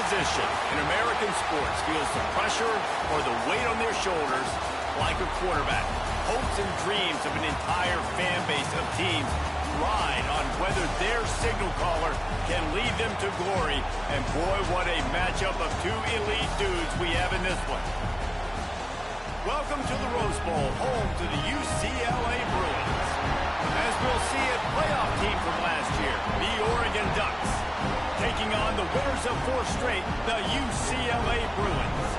position in American sports feels the pressure or the weight on their shoulders like a quarterback. Hopes and dreams of an entire fan base of teams ride on whether their signal caller can lead them to glory. And boy, what a matchup of two elite dudes we have in this one. Welcome to the Rose Bowl, home to the UCLA Bruins. As we'll see, a playoff team from last year, the Oregon Ducks, taking on the winners of 4 straight, the UCLA Bruins.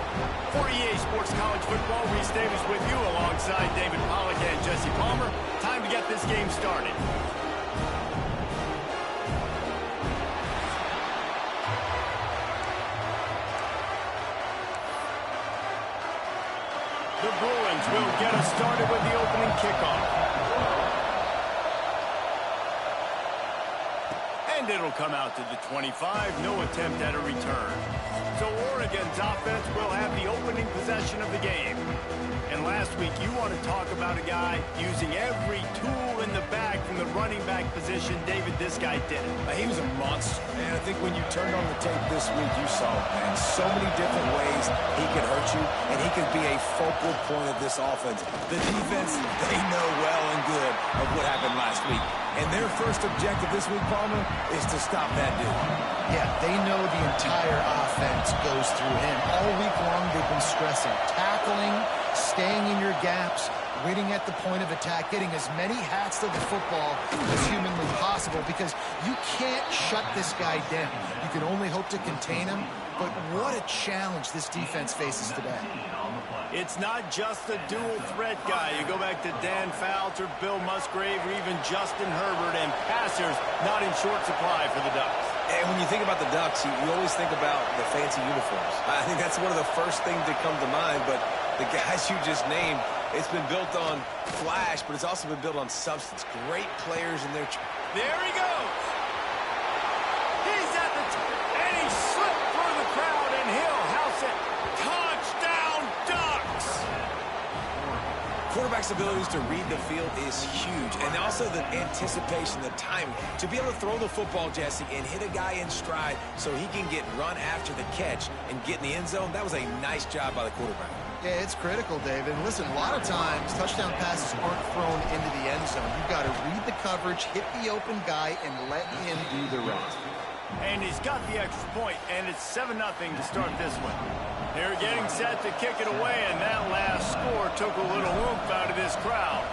For EA Sports College Football, Reese Davis with you alongside David Pollack and Jesse Palmer. Time to get this game started. The Bruins will get us started with the opening kickoff. And it'll come out to the 25. No attempt at a return. So Oregon's offense will have the opening possession of the game. And last week, you want to talk about a guy using every tool in the bag from the running back position. David, this guy did it. He was a monster. And I think when you turned on the tape this week, you saw it, man. So many different ways he can hurt you, and he can be a focal point of this offense. The defense, they know well and good of what happened last week. And their first objective this week, Palmer, is to stop that dude. Yeah, they know the entire offense goes through him. All week long, they've been stressing tackling, staying in your gaps, waiting at the point of attack, getting as many hats to the football as humanly possible, because you can't shut this guy down. You can only hope to contain him, but what a challenge this defense faces today. It's not just a dual threat guy. You go back to Dan Fouts or Bill Musgrave or even Justin Herbert, and passers not in short supply for the Ducks. And when you think about the Ducks, you always think about the fancy uniforms. I think that's one of the first things that come to mind, but the guys you just named, it's been built on flash, but it's also been built on substance. Great players in their... There he goes! He's at the top, and he slipped through the crowd, and he'll house it. Touchdown, Ducks! Quarterback's abilities to read the field is huge, and also the anticipation, the timing. To be able to throw the football, Jesse, and hit a guy in stride so he can get run after the catch and get in the end zone, that was a nice job by the quarterback. Yeah, it's critical, David. And listen, a lot of times, touchdown passes aren't thrown into the end zone. You've got to read the coverage, hit the open guy, and let him do the rest. And he's got the extra point, and it's 7-0 to start this one. They're getting set to kick it away, and that last score took a little oomph out of this crowd.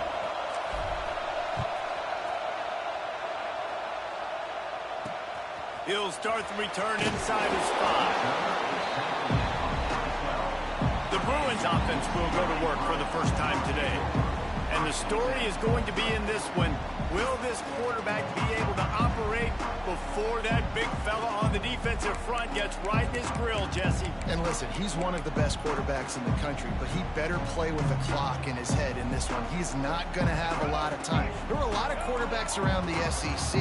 He'll start the return inside his 5. The Bruins offense will go to work for the first time today. And the story is going to be in this one. Will this quarterback be able to operate before that big fella on the defensive front gets right in his grill, Jesse? And listen, he's one of the best quarterbacks in the country, but he better play with the clock in his head in this one. He's not going to have a lot of time. There were a lot of quarterbacks around the SEC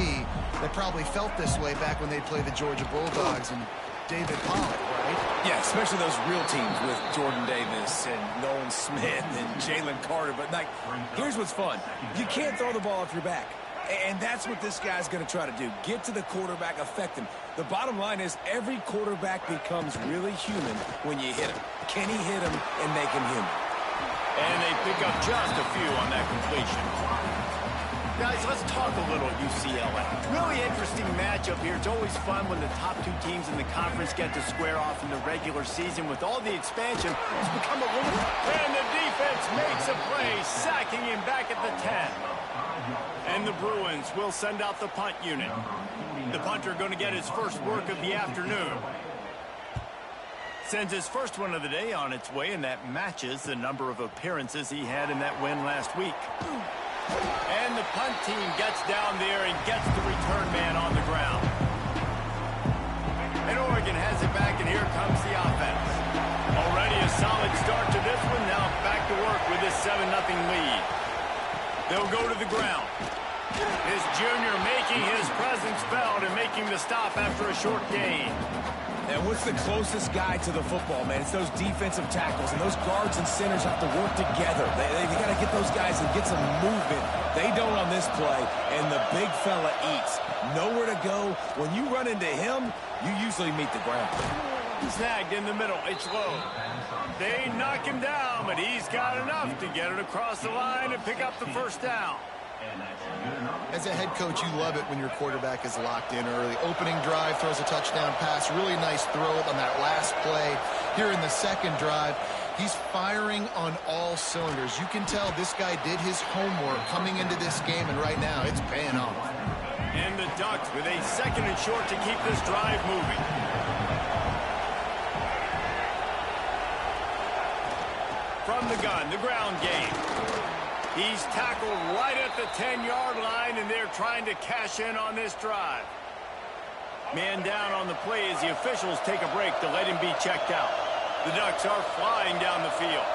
that probably felt this way back when they played the Georgia Bulldogs and David Pollack, right? Yeah, especially those real teams with Jordan Davis and Nolan Smith and Jalen Carter. But, like, here's what's fun. You can't throw the ball off your back. And that's what this guy's going to try to do. Get to the quarterback, affect him. The bottom line is every quarterback becomes really human when you hit him. Can he hit him and make him human? And they pick up just a few on that completion. Guys, let's talk a little UCLA. Really interesting matchup here. It's always fun when the top 2 teams in the conference get to square off in the regular season. With all the expansion, it's become a little... And the defense makes a play, sacking him back at the 10. And the Bruins will send out the punt unit. The punter going to get his first work of the afternoon. Sends his first one of the day on its way, and that matches the number of appearances he had in that win last week. And the punt team gets down there and gets the return man on the ground. And Oregon has it back, and here comes the offense. Already a solid start to this one. Now back to work with this 7-0 lead. They'll go to the ground. His junior making his presence felt and making the stop after a short gain. And what's the closest guy to the football, man? It's those defensive tackles, and those guards and centers have to work together. They got to get those guys and get some movement. They don't on this play, and the big fella eats. Nowhere to go. When you run into him, you usually meet the ground. Snagged in the middle. It's low. They knock him down, but he's got enough to get it across the line and pick up the first down. As a head coach, you love it when your quarterback is locked in early. Opening drive, throws a touchdown pass. Really nice throw on that last play. Here in the second drive, he's firing on all cylinders. You can tell this guy did his homework coming into this game, and right now it's paying off. And the Ducks with a second and short to keep this drive moving. From the gun, the ground game. He's tackled right at the 10-yard line, and they're trying to cash in on this drive. Man down on the play as the officials take a break to let him be checked out. The Ducks are flying down the field.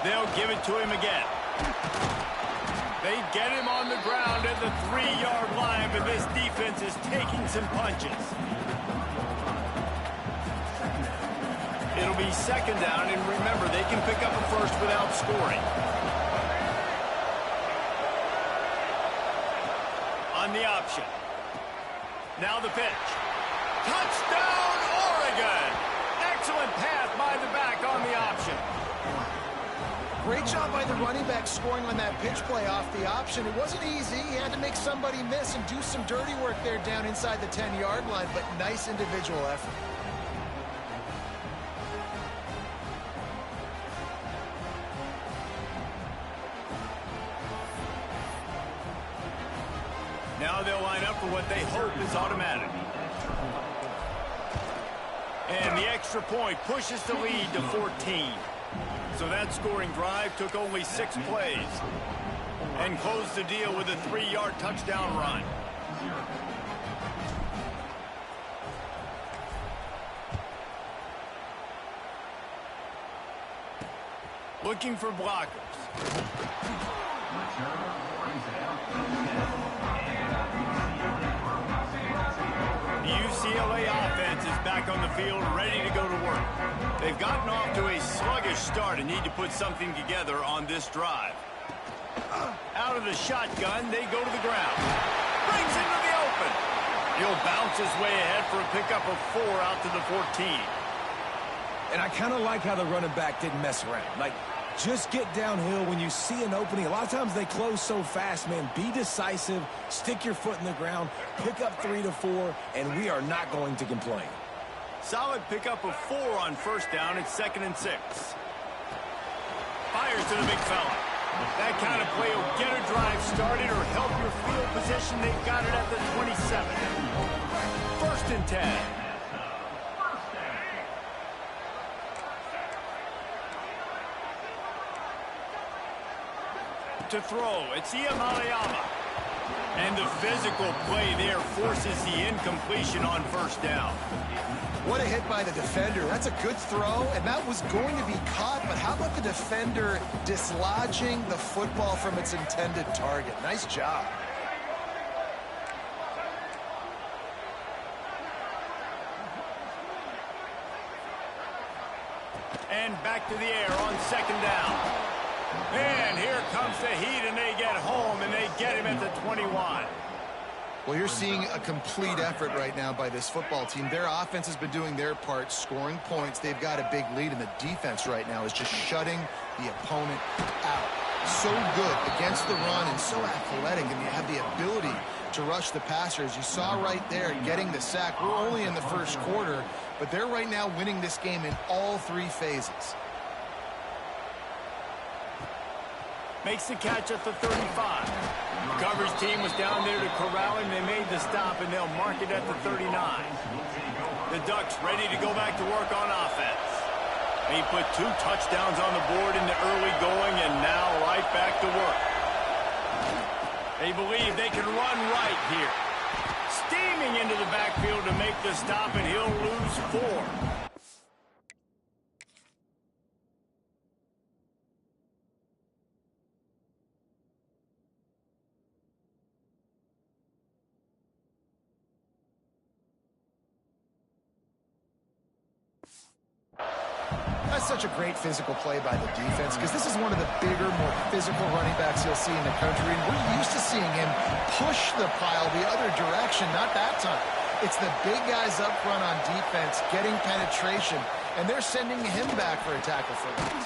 They'll give it to him again. They get him on the ground at the 3-yard line, but this defense is taking some punches. It'll be second down, and remember, they can pick up a first without scoring. On the option. Now the pitch. Touchdown, Oregon! Excellent pass by the back on the option. Great job by the running back scoring on that pitch play off the option. It wasn't easy. He had to make somebody miss and do some dirty work there down inside the 10-yard line, but nice individual effort. Now they'll line up for what they hope is automatic. And the extra point pushes the lead to 14. So that scoring drive took only 6 plays and closed the deal with a 3-yard touchdown run. Looking for blockers. The UCLA offense is back on the field, ready to go to work. They've gotten off to a sluggish start and need to put something together on this drive. Out of the shotgun, they go to the ground. Brings into the open. He'll bounce his way ahead for a pickup of 4 out to the 14. And I kind of like how the running back didn't mess around. Like, just get downhill when you see an opening. A lot of times they close so fast, man. Be decisive, stick your foot in the ground, pick up 3 to 4, and we are not going to complain. Solid pickup of 4 on first down. It's 2nd and 6. Fires to the big fella. That kind of play will get a drive started or help your field position. They've got it at the 27. 1st and 10. To throw, it's Iamalayama. And the physical play there forces the incompletion on first down. What a hit by the defender. That's a good throw, and that was going to be caught, but how about the defender dislodging the football from its intended target? Nice job. And back to the air on 2nd down. And here comes the heat, and they get home, and they get him at the 21. Well, you're seeing a complete effort right now by this football team. Their offense has been doing their part, scoring points. They've got a big lead, and the defense right now is just shutting the opponent out. So good against the run and so athletic, and you have the ability to rush the passers. You saw right there getting the sack. We're only in the first quarter, but they're right now winning this game in all 3 phases. Makes the catch at the 35. The coverage team was down there to corral him. They made the stop, and they'll mark it at the 39. The Ducks ready to go back to work on offense. He put 2 touchdowns on the board in the early going, and now right back to work. They believe they can run right here. Steaming into the backfield to make the stop, and he'll lose 4. That's such a great physical play by the defense, because this is one of the bigger, more physical running backs you'll see in the country, and we're used to seeing him push the pile the other direction. Not that time. It's the big guys up front on defense getting penetration, and they're sending him back for a tackle for loss.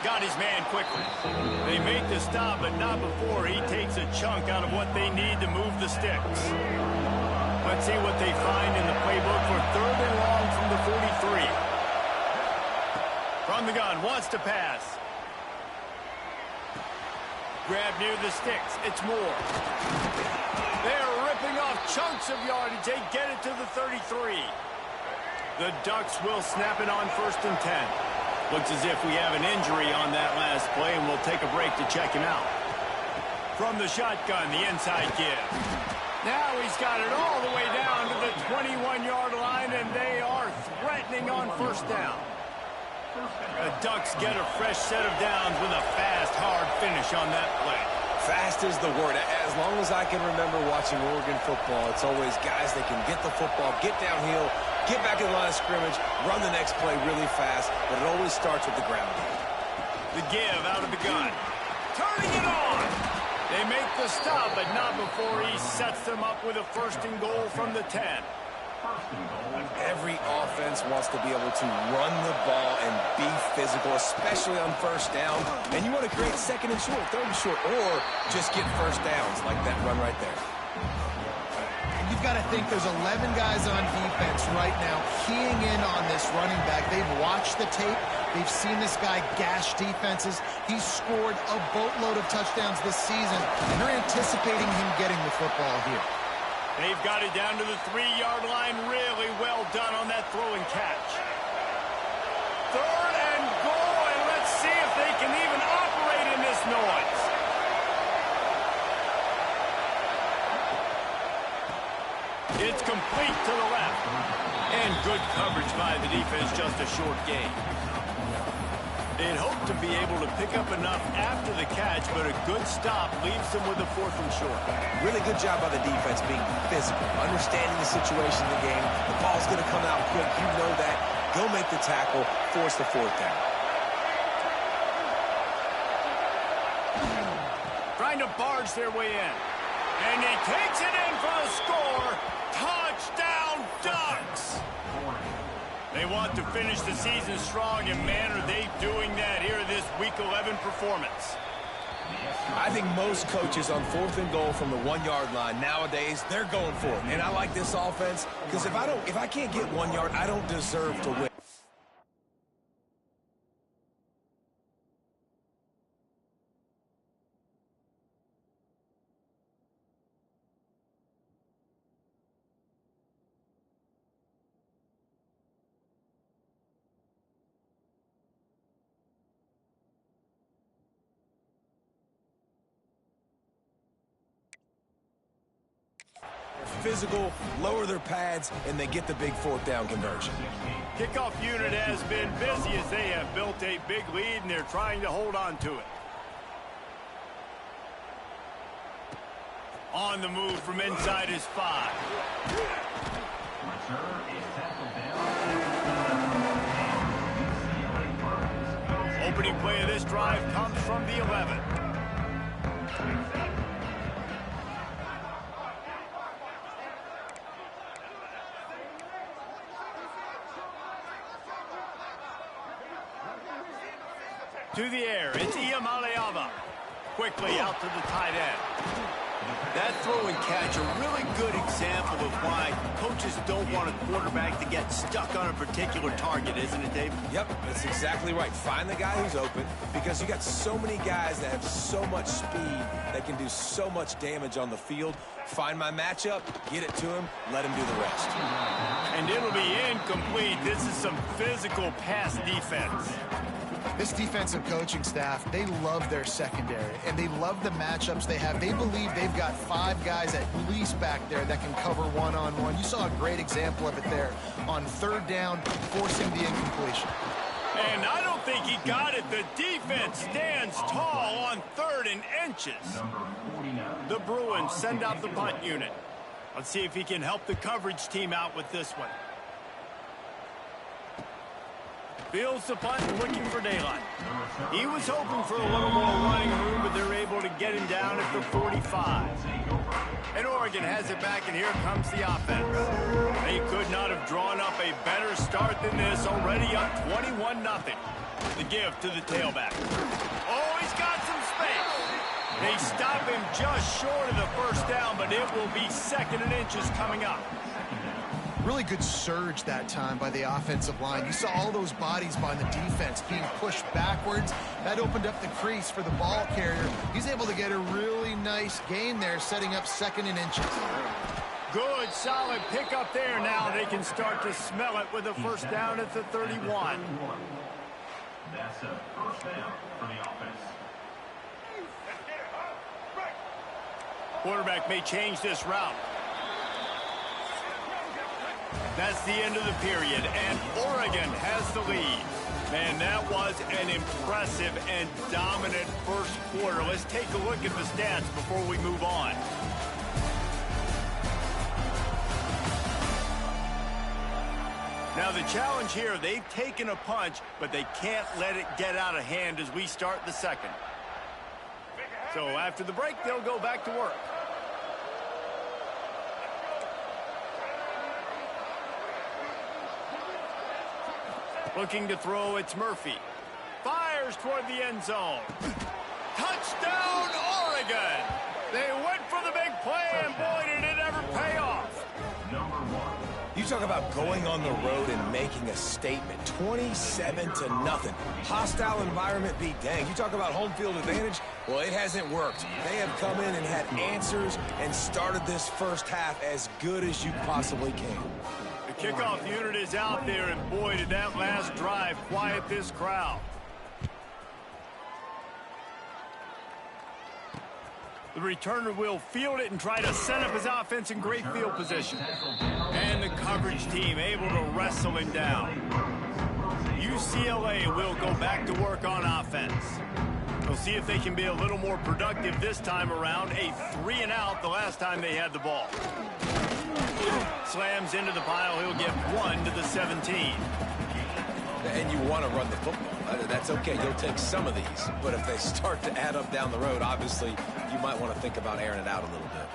Got his man quickly. They make the stop, but not before he takes a chunk out of what they need to move the sticks. Let's see what they find in the playbook for 3rd and long from the 43. From the gun, wants to pass. Grab near the sticks. It's Moore. They're ripping off chunks of yardage. They get it to the 33. The Ducks will snap it on 1st and 10. Looks as if we have an injury on that last play, and we'll take a break to check him out. From the shotgun, the inside give. Now he's got it all the way down to the 21-yard line, and they are threatening on 1st down. The Ducks get a fresh set of downs with a fast, hard finish on that play. Fast is the word. As long as I can remember watching Oregon football, it's always guys that can get the football, get downhill, get back in the line of scrimmage, run the next play really fast, but it always starts with the ground game. The give out of the gun. Turning it on. They make the stop, but not before he sets them up with a 1st and goal from the 10. Every offense wants to be able to run the ball and be physical, especially on 1st down. And you want to create 2nd and short, 3rd and short, or just get 1st downs like that run right there. You've got to think there's 11 guys on defense right now keying in on this running back. They've watched the tape. They've seen this guy gash defenses. He's scored a boatload of touchdowns this season, and they're anticipating him getting the football here. They've got it down to the 3-yard line. Really well done on that throw and catch. 3rd and goal, and let's see if they can even operate in this noise. It's complete to the left. And good coverage by the defense, just a short gain. They'd hope to be able to pick up enough after the catch, but a good stop leaves them with a 4th and short. Really good job by the defense being physical, understanding the situation of the game. The ball's going to come out quick. You know that. Go make the tackle, force the 4th down. Trying to barge their way in. And he takes it in for the score. Touchdown, Ducks! They want to finish the season strong, and man, are they doing that here in this Week 11 performance. I think most coaches on 4th and goal from the 1-yard line nowadays, they're going for it. And I like this offense because if I can't get 1 yard, I don't deserve to win. Physical, lower their pads, and they get the big 4th down conversion. Kickoff unit has been busy as they have built a big lead, and they're trying to hold on to it. On the move from inside his 5. Opening play of this drive comes from the 11. To the air, it's Iamaleava. Quickly out to the tight end. That throw and catch, a really good example of why coaches don't want a quarterback to get stuck on a particular target, isn't it, Dave? Yep, that's exactly right. Find the guy who's open because you got so many guys that have so much speed that can do so much damage on the field. Find my matchup, get it to him, let him do the rest. And it'll be incomplete. This is some physical pass defense. This defensive coaching staff, they love their secondary, and they love the matchups they have. They believe they've got 5 guys at least back there that can cover one-on-one. You saw a great example of it there on 3rd down, forcing the incompletion. And I don't think he got it. The defense stands tall on 3rd and inches. The Bruins send out the punt unit. Let's see if he can help the coverage team out with this one. Fields the punt and looking for daylight. He was hoping for a little more running room, but they're able to get him down at the 45. And Oregon has it back, and here comes the offense. They could not have drawn up a better start than this, already up 21-0. The give to the tailback. Oh, he's got some space. They stop him just short of the first down, but it will be 2nd and inches coming up. Really good surge that time by the offensive line. You saw all those bodies by the defense being pushed backwards. That opened up the crease for the ball carrier. He's able to get a really nice gain there, setting up 2nd and inches. Good, solid pickup there. Now they can start to smell it with a first down at the 31. That's a first down for the offense. Quarterback may change this route. That's the end of the period, and Oregon has the lead. Man, that was an impressive and dominant first quarter. Let's take a look at the stats before we move on. Now, the challenge here, they've taken a punch, but they can't let it get out of hand as we start the second. So after the break, they'll go back to work. Looking to throw, it's Murphy. Fires toward the end zone. Touchdown, Oregon! They went for the big play, and boy, did it ever pay off. You talk about going on the road and making a statement. 27-0. Hostile environment be danged. You talk about home field advantage. Well, it hasn't worked. They have come in and had answers and started this first half as good as you possibly can. The kickoff unit is out there, and boy, did that last drive quiet this crowd. The returner will field it and try to set up his offense in great field position. And the coverage team able to wrestle him down. UCLA will go back to work on offense. We'll see if they can be a little more productive this time around. A 3-and-out the last time they had the ball. Slams into the pile. He'll get 1 to the 17. And you want to run the football. That's okay. You'll take some of these. But if they start to add up down the road, obviously, you might want to think about airing it out a little bit.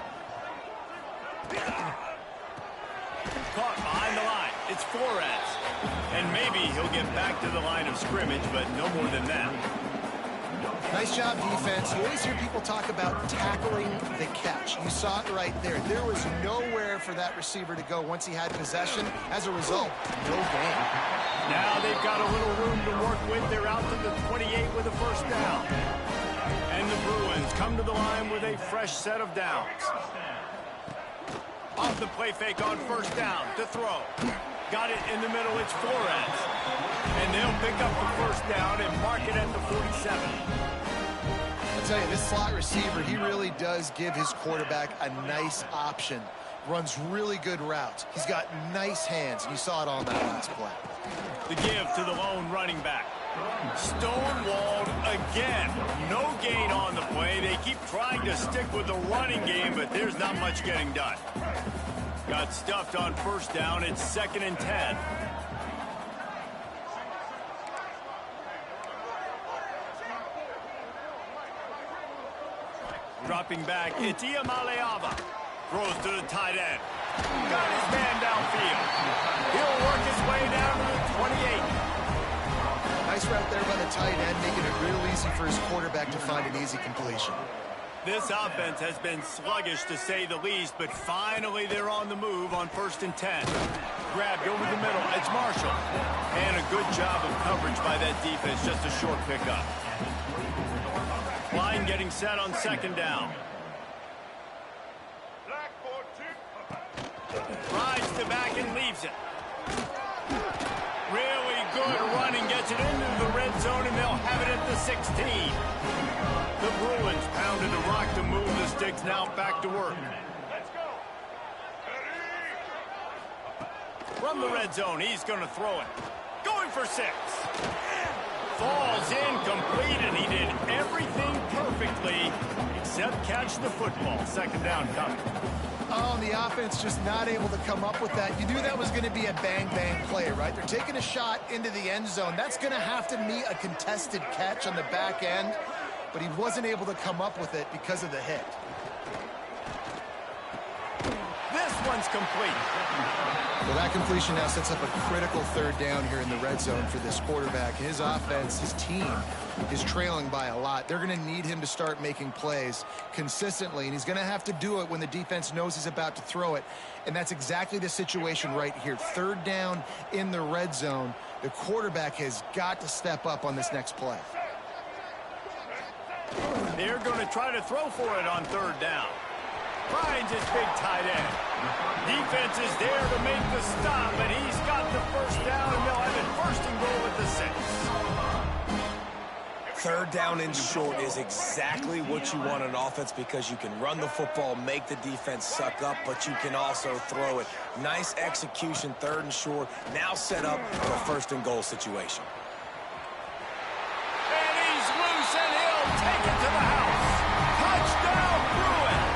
Caught behind the line. It's Flores. And maybe he'll get back to the line of scrimmage, but no more than that. Nice job, defense. You always hear people talk about tackling the catch. You saw it right there. There was nowhere for that receiver to go once he had possession. As a result, no gain. Now they've got a little room to work with. They're out to the 28 with a first down. And the Bruins come to the line with a fresh set of downs. Off the play fake on first down to throw. Got it in the middle. It's Flores. And they'll pick up the first down and mark it at the 47. I'll tell you, this slot receiver, he really does give his quarterback a nice option. Runs really good routes. He's got nice hands. You saw it on that last play. The give to the lone running back. Stonewalled again. No gain on the play. They keep trying to stick with the running game, but there's not much getting done. Got stuffed on first down. It's 2nd and 10. Dropping back, it's Iamaleava. Throws to the tight end. Got his man downfield. He'll work his way down to the 28. Nice route there by the tight end, making it real easy for his quarterback to find an easy completion. This offense has been sluggish, to say the least, but finally they're on the move on 1st and 10. Grabbed over the middle. It's Marshall. And a good job of coverage by that defense. Just a short pickup. Line getting set on 2nd down. Rides the back and leaves it. Really good running, gets it into the red zone, and they'll have it at the 16. The Bruins pounded the rock to move the sticks, now back to work. From the red zone, he's going to throw it. Going for 6. Falls incomplete, and he did everything perfectly except catch the football. 2nd down coming. Oh, and the offense just not able to come up with that. You knew that was going to be a bang-bang play, right? They're taking a shot into the end zone. That's going to have to meet a contested catch on the back end, but he wasn't able to come up with it because of the hit. one's complete. Well, that completion now sets up a critical third down here in the red zone for this quarterback. His offense, his team is trailing by a lot. They're going to need him to start making plays consistently, and he's going to have to do it when the defense knows he's about to throw it. And that's exactly the situation right here. Third down in the red zone. The quarterback has got to step up on this next play. They're going to try to throw for it on third down. Finds his big tight end. Defense is there to make the stop, but he's got the first down, and they'll have it first and goal at the 6. Third down and short is exactly what you want in offense because you can run the football, make the defense suck up, but you can also throw it. Nice execution, third and short, now set up for a first and goal situation. And he's loose, and he'll take it to the house. Touchdown, Bruins!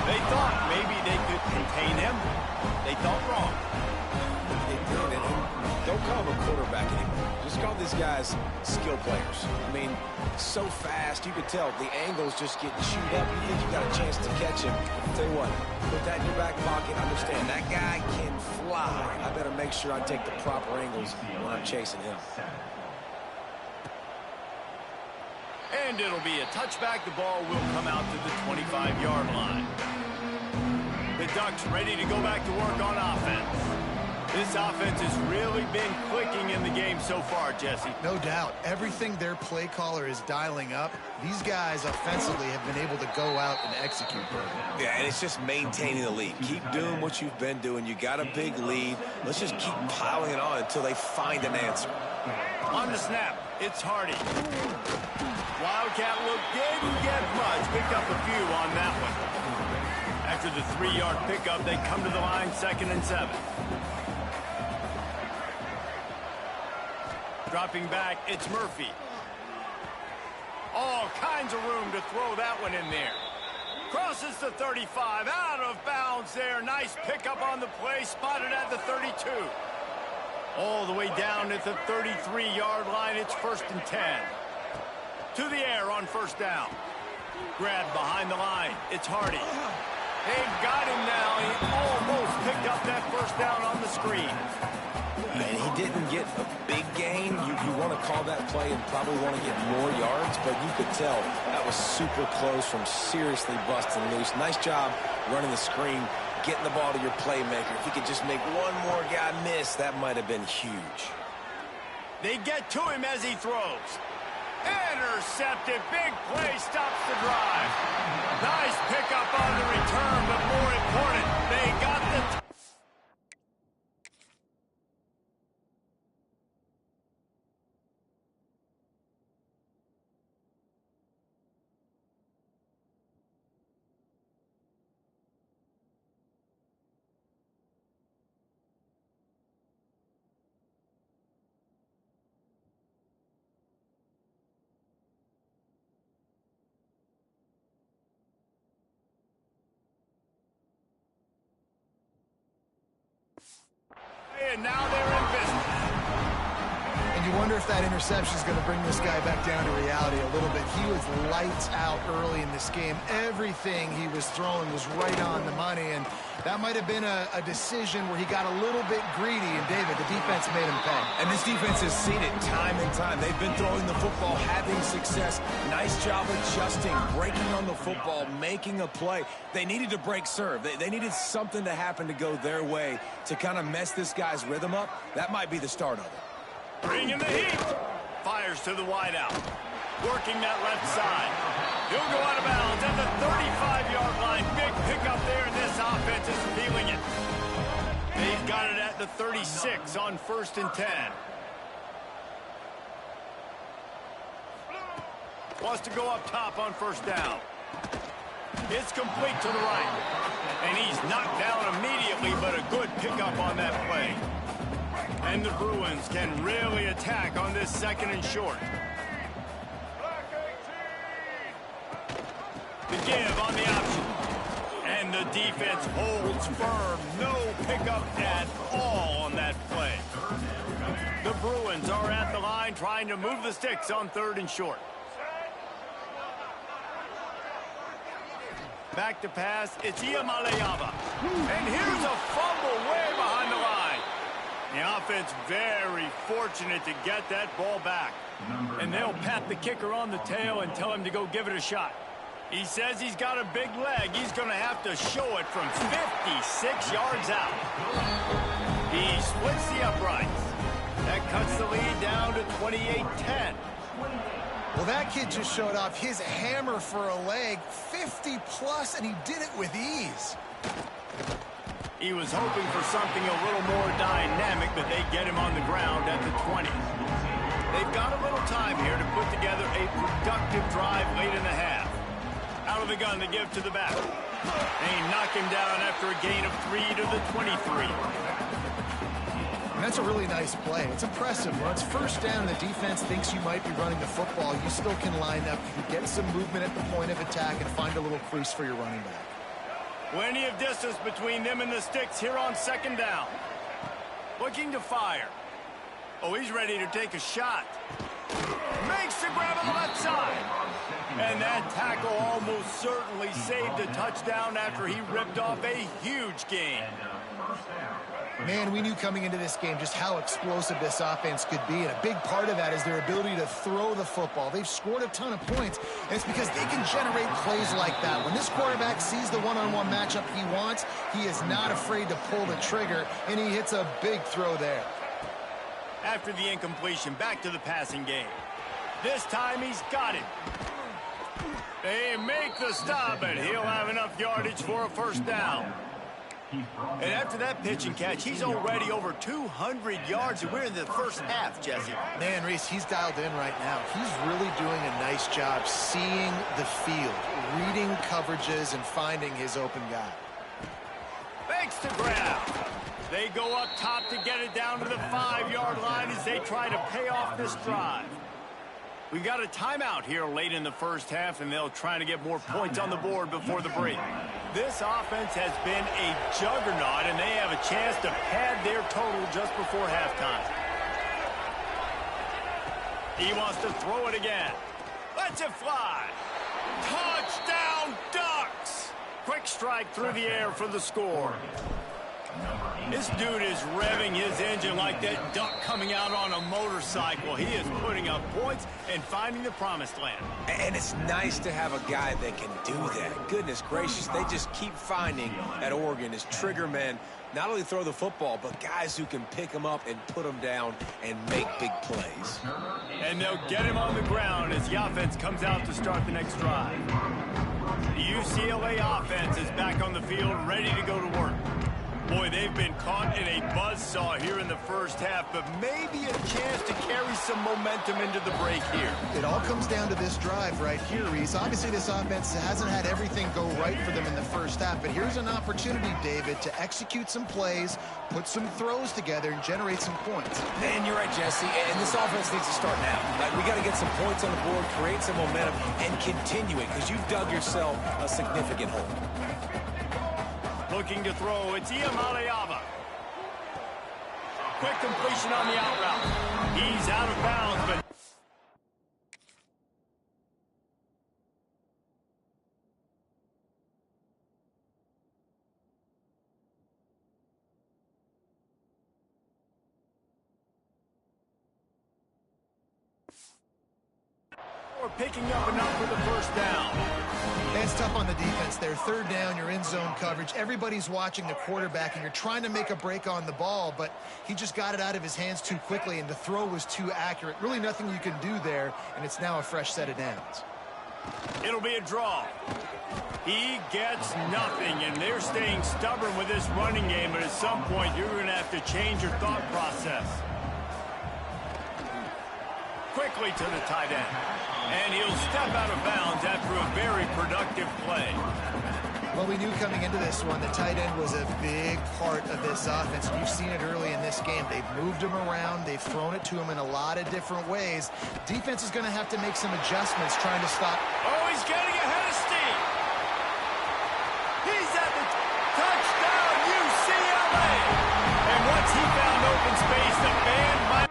They thought maybe they could contain him. They thought wrong. They did, and don't call him a quarterback anymore. Just call these guys skill players. I mean, so fast, you could tell the angles just get chewed up. You think you got a chance to catch him. I'll tell you what, put that in your back pocket. Understand, that guy can fly. I better make sure I take the proper angles when I'm chasing him. And it'll be a touchback. The ball will come out to the 25-yard line. The Ducks ready to go back to work on offense. This offense has really been clicking in the game so far, Jesse. No doubt. Everything their play caller is dialing up, these guys offensively have been able to go out and execute. Yeah, and it's just maintaining the lead. Keep doing what you've been doing. You got a big lead. Let's just keep piling it on until they find an answer. On the snap, it's Hardy. Wildcat look didn't get much. Picked up a few on that one. After the 3-yard pickup, they come to the line, 2nd and 7. Dropping back, it's Murphy. All kinds of room to throw that one in there. Crosses the 35, out of bounds there. Nice pickup on the play, spotted at the 32. All the way down at the 33-yard line, it's 1st and 10. To the air on 1st down. Grabbed behind the line, it's Hardy. They've got him now. He almost picked up that 1st down on the screen. And he didn't get a big gain. You want to call that play and probably want to get more yards, but you could tell that was super close from seriously busting loose. Nice job running the screen, getting the ball to your playmaker. If he could just make one more guy miss, that might have been huge. They get to him as he throws. Intercepted. Big play stops the drive. Nice pickup on the return, but more important, they got the... And now they're in business. And you wonder if that interception is going to bring this guy back down to reality a little bit. He was lights out early in this game. Everything he was throwing was right on the money, and that might have been a decision where he got a little bit greedy, and David, the defense made him pay. And this defense has seen it time and time. They've been throwing the football, having success. Nice job adjusting, breaking on the football, making a play. They needed to break serve. They needed something to happen to go their way to kind of mess this guy's rhythm up. That might be the start of it. Bringing the heat. Fires to the wideout. Working that left side. He'll go out of bounds at the 35-yard line. Big pickup there, and this offense is feeling it. They've got it at the 36 on 1st and 10. Wants to go up top on 1st down. It's complete to the right. And he's knocked down immediately, but a good pickup on that play. And the Bruins can really attack on this 2nd and short. The give on the option. And the defense holds firm. No pickup at all on that play. The Bruins are at the line trying to move the sticks on 3rd and short. Back to pass. It's Iamaleava. And here's a fumble way behind the line. The offense very fortunate to get that ball back. And they'll pat the kicker on the tail and tell him to go give it a shot. He says he's got a big leg. He's going to have to show it from 56 yards out. He splits the uprights. That cuts the lead down to 28-10. Well, that kid just showed off his hammer for a leg, 50-plus, and he did it with ease. He was hoping for something a little more dynamic, but they get him on the ground at the 20. They've got a little time here to put together a productive drive late in the half. Out of the gun to give to the back. They knock him down after a gain of 3 to the 23. And that's a really nice play. It's impressive. When it's first down and the defense thinks you might be running the football, you still can line up. You can get some movement at the point of attack and find a little crease for your running back. Plenty of distance between them and the sticks here on second down. Looking to fire. Oh, he's ready to take a shot. Makes the grab on the left side. And that tackle almost certainly saved a touchdown after he ripped off a huge gain. Man, we knew coming into this game just how explosive this offense could be, and a big part of that is their ability to throw the football. They've scored a ton of points, and it's because they can generate plays like that. When this quarterback sees the one-on-one matchup he wants, he is not afraid to pull the trigger, and he hits a big throw there. After the incompletion, back to the passing game. This time he's got it. They make the stop, and he'll have enough yardage for a first down. And after that pitch and catch, he's already over 200 yards, and we're in the first half, Jesse. Man, Reese, he's dialed in right now. He's really doing a nice job seeing the field, reading coverages, and finding his open guy. Thanks to grab. They go up top to get it down to the 5-yard line as they try to pay off this drive. We got a timeout here late in the first half, and they'll try to get more points on the board before the break. This offense has been a juggernaut, and they have a chance to pad their total just before halftime. He wants to throw it again. Lets it fly. Touchdown, Ducks! Quick strike through the air for the score. This dude is revving his engine like that duck coming out on a motorcycle. He is putting up points and finding the promised land. And it's nice to have a guy that can do that. Goodness gracious, they just keep finding at Oregon as trigger men not only throw the football, but guys who can pick them up and put them down and make big plays. And they'll get him on the ground as the offense comes out to start the next drive. The UCLA offense is back on the field, ready to go to work. Boy, they've been caught in a buzzsaw here in the first half, but maybe a chance to carry some momentum into the break here. It all comes down to this drive right here, Reese. Obviously, this offense hasn't had everything go right for them in the first half, but here's an opportunity, David, to execute some plays, put some throws together, and generate some points. And you're right, Jesse, and this offense needs to start now. Like, we got to get some points on the board, create some momentum, and continue it, because you've dug yourself a significant hole. Looking to throw, it's Iamaleava. Quick completion on the out route. He's out of bounds, but we're picking up enough for the first down. It's tough on the defense there. Third down, you're in zone coverage. Everybody's watching the quarterback, and you're trying to make a break on the ball, but he just got it out of his hands too quickly, and the throw was too accurate. Really nothing you can do there, and it's now a fresh set of downs. It'll be a draw. He gets nothing, and they're staying stubborn with this running game, but at some point, you're going to have to change your thought process. Quickly to the tight end. And he'll step out of bounds after a very productive play. Well, we knew coming into this one, the tight end was a big part of this offense. You've seen it early in this game. They've moved him around. They've thrown it to him in a lot of different ways. Defense is going to have to make some adjustments trying to stop. Oh, he's getting ahead of steam. He's at the touchdown, UCLA. And once he found open space, the band might...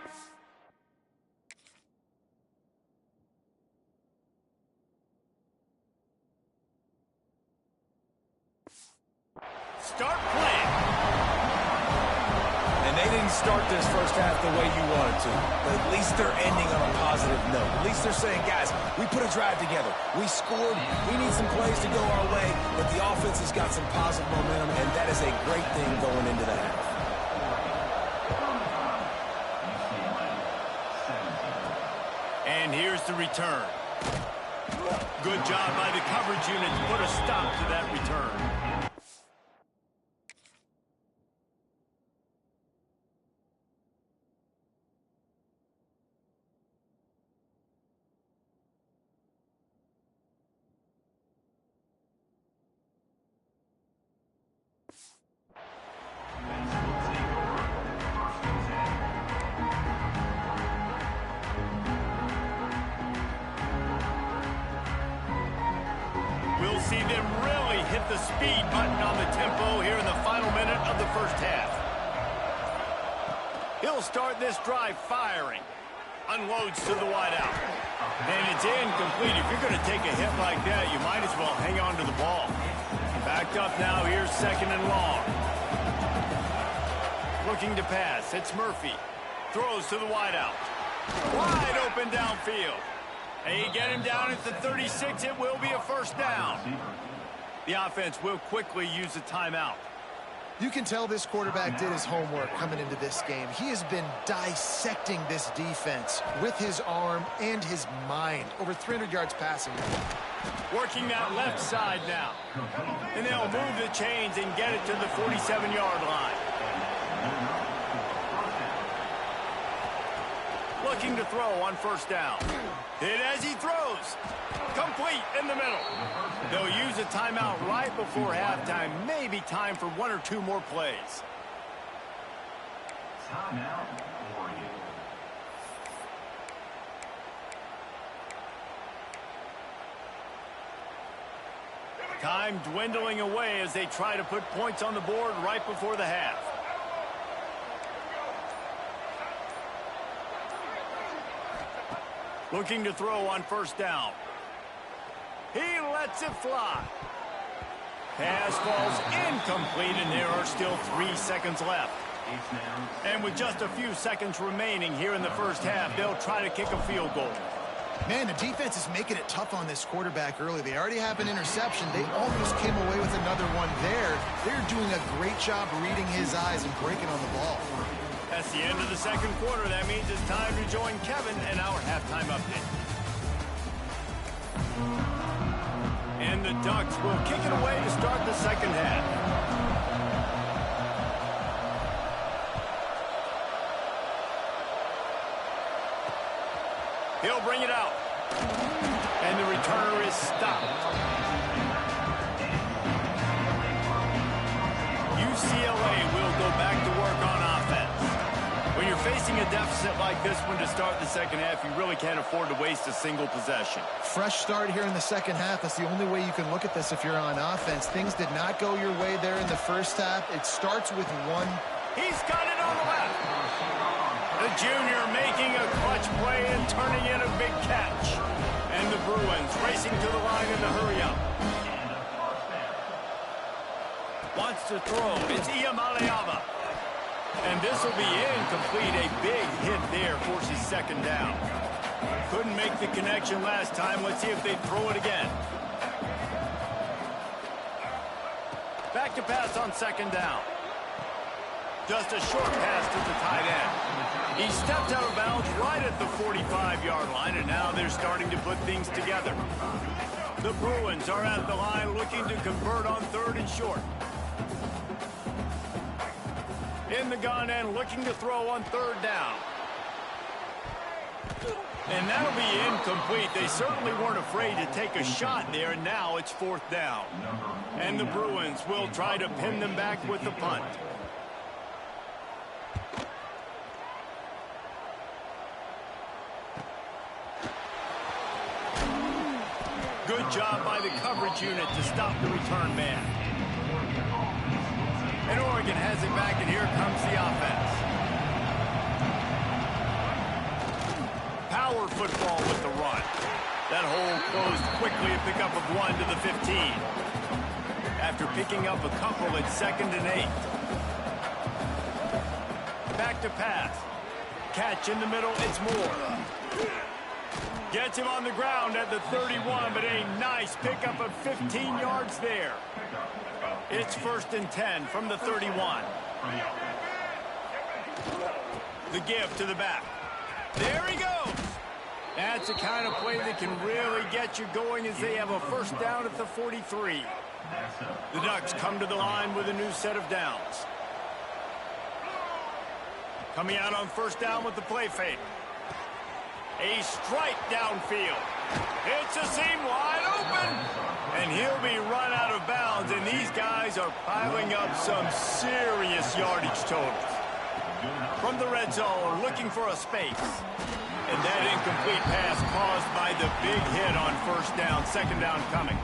start playing. And they didn't start this first half the way you wanted to. But at least they're ending on a positive note. At least they're saying, guys, we put a drive together. We scored. We need some plays to go our way. But the offense has got some positive momentum, and that is a great thing going into the half. And here's the return. Good job by the coverage unit to put a stop to that return. We'll see them really hit the speed button on the tempo here in the final minute of the first half. He'll start this drive firing. Unloads to the wideout. And it's incomplete. If you're going to take a hit like that, you might as well hang on to the ball. Backed up now. Here's second and long. Looking to pass. It's Murphy. Throws to the wideout. Wide open downfield. They get him down at the 36. It will be a first down. The offense will quickly use a timeout. You can tell this quarterback did his homework coming into this game. He has been dissecting this defense with his arm and his mind. Over 300 yards passing. Working that left side now. And they'll move the chains and get it to the 47-yard line. Looking to throw on first down. Hit as he throws. Complete in the middle. They'll use a timeout right before halftime. Maybe time for one or two more plays. Timeout, Oregon. Time dwindling away as they try to put points on the board right before the half. Looking to throw on first down. He lets it fly. Pass falls incomplete, and there are still 3 seconds left. And with just a few seconds remaining here in the first half, they'll try to kick a field goal. Man, the defense is making it tough on this quarterback early. They already have an interception. They almost came away with another one there. They're doing a great job reading his eyes and breaking on the ball. That's the end of the second quarter. That means it's time to join Kevin in our halftime update. And the Ducks will kick it away to start the second half. He'll bring it out. And the returner is stopped. UCLA will go back to work on offense. When you're facing a deficit like this one to start the second half, you really can't afford to waste a single possession. Fresh start here in the second half. That's the only way you can look at this if you're on offense. Things did not go your way there in the first half. It starts with one. He's got it on the left. The junior making a clutch play and turning in a big catch. And the Bruins racing to the line in the hurry-up. Wants to throw. It's Iamaleava. And this will be incomplete. A big hit there forces second down. Couldn't make the connection last time. Let's see if they throw it again. Back to pass on second down. Just a short pass to the tight end. He stepped out of bounds right at the 45-yard line, and now they're starting to put things together. The Bruins are at the line looking to convert on third and short. In the gun and looking to throw on third down. And that'll be incomplete. They certainly weren't afraid to take a shot there, and now it's fourth down. And the Bruins will try to pin them back with the punt. Good job by the coverage unit to stop the return man. And Oregon has it back, and here comes the offense. Power football with the run. That hole closed quickly, a pickup of 1 to the 15. after picking up a couple at 2nd and 8. Back to pass. Catch in the middle, it's Moore. Gets him on the ground at the 31, but a nice pickup of 15 yards there. It's 1st and 10 from the 31. The give to the back. There he goes. That's the kind of play that can really get you going as they have a 1st down at the 43. The Ducks come to the line with a new set of downs. Coming out on 1st down with the play fake. A strike downfield. It's a seam wide open. And he'll be run out of bounds. And these guys are piling up some serious yardage totals. From the red zone, looking for a space. And that incomplete pass caused by the big hit on 1st down, 2nd down coming.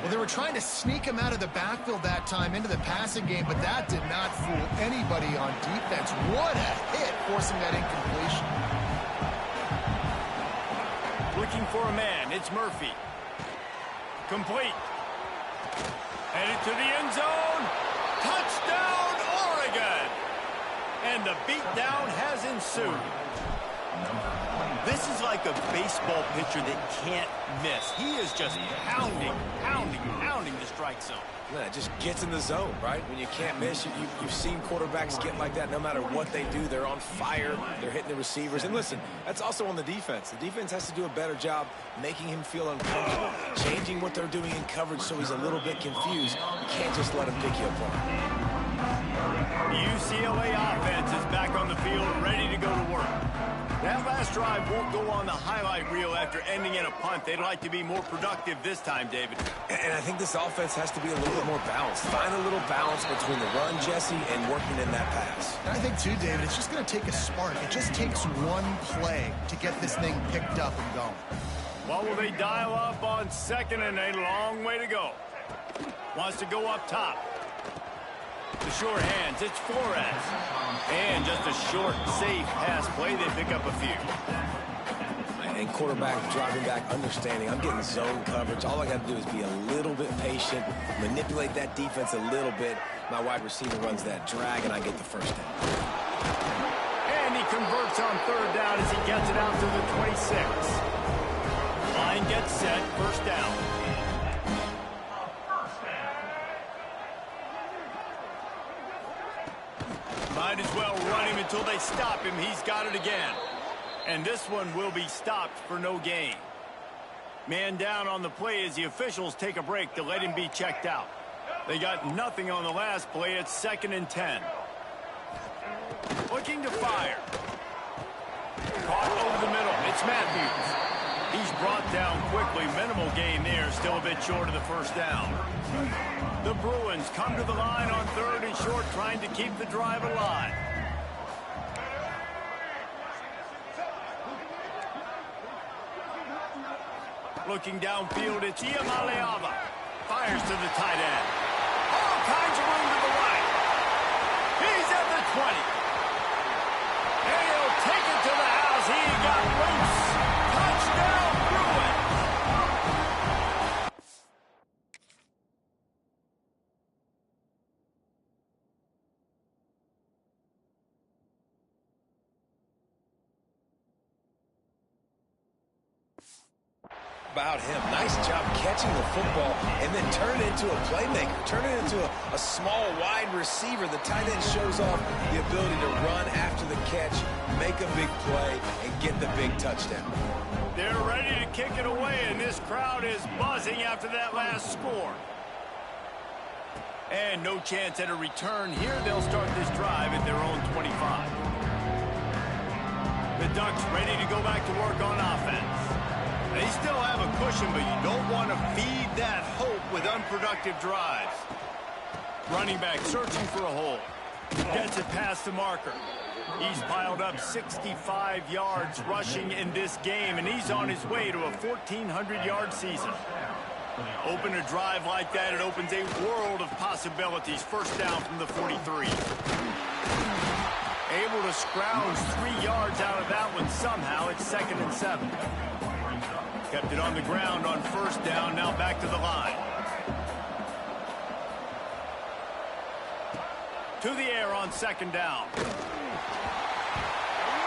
Well, they were trying to sneak him out of the backfield that time into the passing game, but that did not fool anybody on defense. What a hit, forcing that incompletion. Looking for a man, it's Murphy. Complete. Headed to the end zone. Touchdown, Oregon! And the beatdown has ensued. This is like a baseball pitcher that can't miss. He is just pounding the strike zone. Yeah, it just gets in the zone, right? When you can't miss, you've seen quarterbacks get like that no matter what they do. They're on fire. They're hitting the receivers. And listen, that's also on the defense. The defense has to do a better job making him feel uncomfortable, changing what they're doing in coverage so he's a little bit confused. You can't just let him pick you apart. The UCLA offense is back on the field, ready to go to work. That last drive won't go on the highlight reel after ending in a punt. They'd like to be more productive this time, David. And I think this offense has to be a little bit more balanced. Find a little balance between the run, Jesse, and working in that pass. And I think, too, David, it's just going to take a spark. It just takes one play to get this thing picked up and going. What will they dial up on 2nd and a long way to go? Wants to go up top. The sure hands, it's Flores. And just a short, safe pass play. They pick up a few. And quarterback driving back, understanding I'm getting zone coverage. All I got to do is be a little bit patient, manipulate that defense a little bit. My wide receiver runs that drag, and I get the 1st down. And he converts on 3rd down as he gets it out to the 26. Line gets set, 1st down. Might as well run him until they stop him. He's got it again. And this one will be stopped for no gain. Man down on the play as the officials take a break to let him be checked out. They got nothing on the last play. It's 2nd and 10. Looking to fire. Caught over the middle. It's Matthews. He's brought down quickly. Minimal gain there. Still a bit short of the 1st down. The Bruins come to the line on 3rd and short, trying to keep the drive alive. Looking downfield, it's Iamaleava. Fires to the tight end. All kinds of room to the right. He's at the 20. And he'll take it to the house. He got loose. Touchdown, Bruins. About him. Nice job catching the football and then turn it into a playmaker. Turn it into a small, wide receiver. The tight end shows off the ability to run after the catch, make a big play, and get the big touchdown. They're ready to kick it away, and this crowd is buzzing after that last score. And no chance at a return here. They'll start this drive at their own 25. The Ducks ready to go back to work on offense. They still have a cushion, but you don't want to feed that hope with unproductive drives. Running back searching for a hole. Gets it past the marker. He's piled up 65 yards rushing in this game, and he's on his way to a 1,400-yard season. Open a drive like that, it opens a world of possibilities. 1st down from the 43. Able to scrounge 3 yards out of that one somehow. It's 2nd and 7. Kept it on the ground on 1st down, now back to the line. To the air on second down.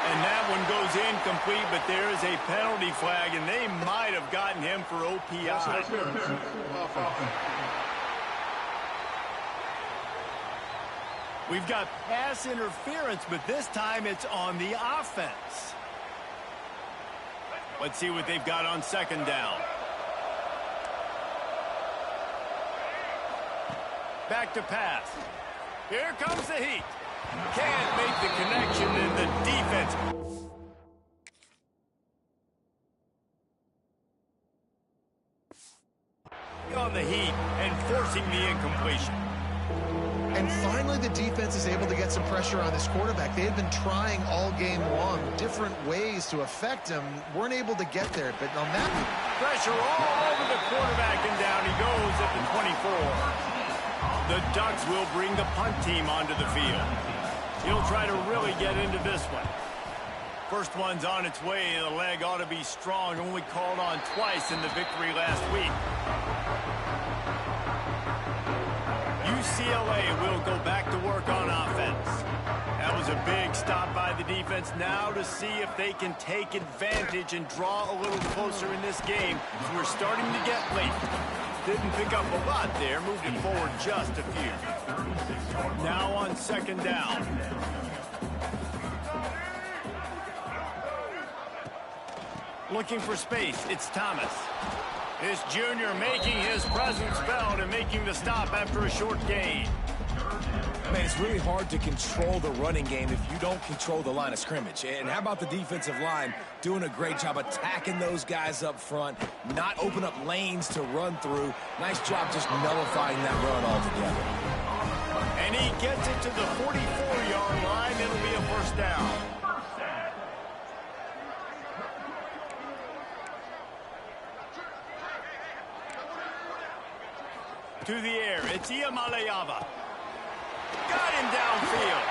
And that one goes incomplete, but there is a penalty flag, and they might have gotten him for OPI. We've got pass interference, but this time it's on the offense. Let's see what they've got on second down. Back to pass. Here comes the heat. Can't make the connection in the defense. On the heat and forcing the incompletion. And finally, the defense is able to get some pressure on this quarterback. They had been trying all game long, different ways to affect him. Weren't able to get there, but on that... Pressure all over the quarterback, and down he goes at the 24. The Ducks will bring the punt team onto the field. He'll try to really get into this one. First one's on its way. The leg ought to be strong. Only called on twice in the victory last week. UCLA will go back to work on offense. That was a big stop by the defense. Now to see if they can take advantage and draw a little closer in this game. We're starting to get late. Didn't pick up a lot there. Moved it forward just a few. Now on second down. Looking for space. It's Thomas. This junior making his presence felt and making the stop after a short gain. Man, it's really hard to control the running game if you don't control the line of scrimmage. And how about the defensive line doing a great job attacking those guys up front, not open up lanes to run through. Nice job just nullifying that run altogether. And he gets it to the 44-yard line. It'll be a first down. To the air, it's Iamaleava. Got him downfield.